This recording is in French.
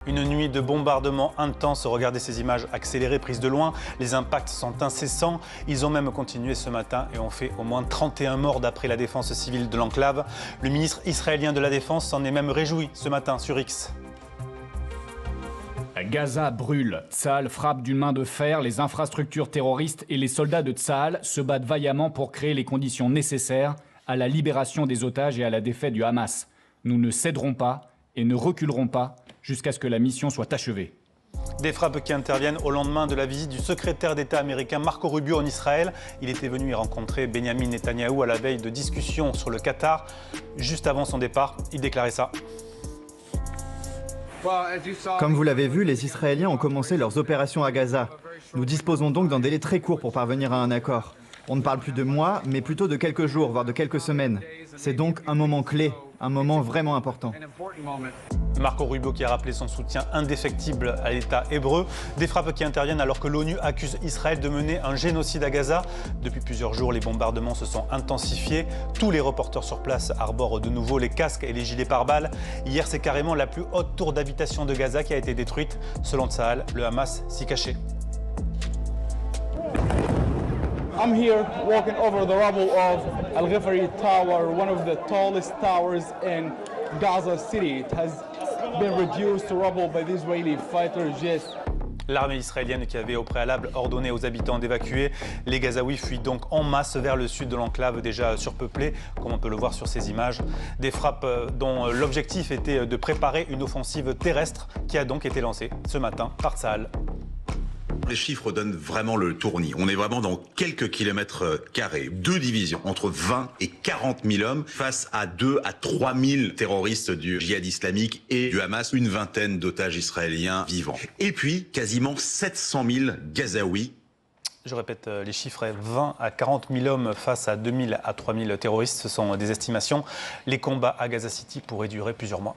Une nuit de bombardements intenses, regardez ces images accélérées, prises de loin. Les impacts sont incessants. Ils ont même continué ce matin et ont fait au moins 31 morts d'après la défense civile de l'enclave. Le ministre israélien de la Défense s'en est même réjoui ce matin sur X. Gaza brûle. Tsahal frappe d'une main de fer. Les infrastructures terroristes et les soldats de Tsahal se battent vaillamment pour créer les conditions nécessaires à la libération des otages et à la défaite du Hamas. Nous ne céderons pas et ne reculerons pas jusqu'à ce que la mission soit achevée. Des frappes qui interviennent au lendemain de la visite du secrétaire d'État américain Marco Rubio en Israël. Il était venu y rencontrer Benyamin Netanyahou à la veille de discussions sur le Qatar. Juste avant son départ, il déclarait ça. Comme vous l'avez vu, les Israéliens ont commencé leurs opérations à Gaza. Nous disposons donc d'un délai très court pour parvenir à un accord. On ne parle plus de mois, mais plutôt de quelques jours, voire de quelques semaines. C'est donc un moment clé, un moment vraiment important. Marco Rubio qui a rappelé son soutien indéfectible à l'État hébreu. Des frappes qui interviennent alors que l'ONU accuse Israël de mener un génocide à Gaza. Depuis plusieurs jours, les bombardements se sont intensifiés. Tous les reporters sur place arborent de nouveau les casques et les gilets pare-balles. Hier, c'est carrément la plus haute tour d'habitation de Gaza qui a été détruite. Selon Tsahal, le Hamas s'y cachait. I'm here walking over the rubble of Al Ghifari Tower, one of the tallest towers in Gaza City. It has been reduced to rubble by the Israeli fighter jets. L'armée israélienne qui avait au préalable ordonné aux habitants d'évacuer. Les Gazaouis fuient donc en masse vers le sud de l'enclave déjà surpeuplée, comme on peut le voir sur ces images. Des frappes dont l'objectif était de préparer une offensive terrestre qui a donc été lancée ce matin par Tsahal. Les chiffres donnent vraiment le tournis. On est vraiment dans quelques kilomètres carrés. 2 divisions, entre 20 et 40 000 hommes, face à 2 à 3 000 terroristes du djihad islamique et du Hamas, une vingtaine d'otages israéliens vivants. Et puis, quasiment 700 000 Gazaouis. Je répète les chiffres, 20 à 40 000 hommes face à 2 000 à 3 000 terroristes, ce sont des estimations. Les combats à Gaza City pourraient durer plusieurs mois.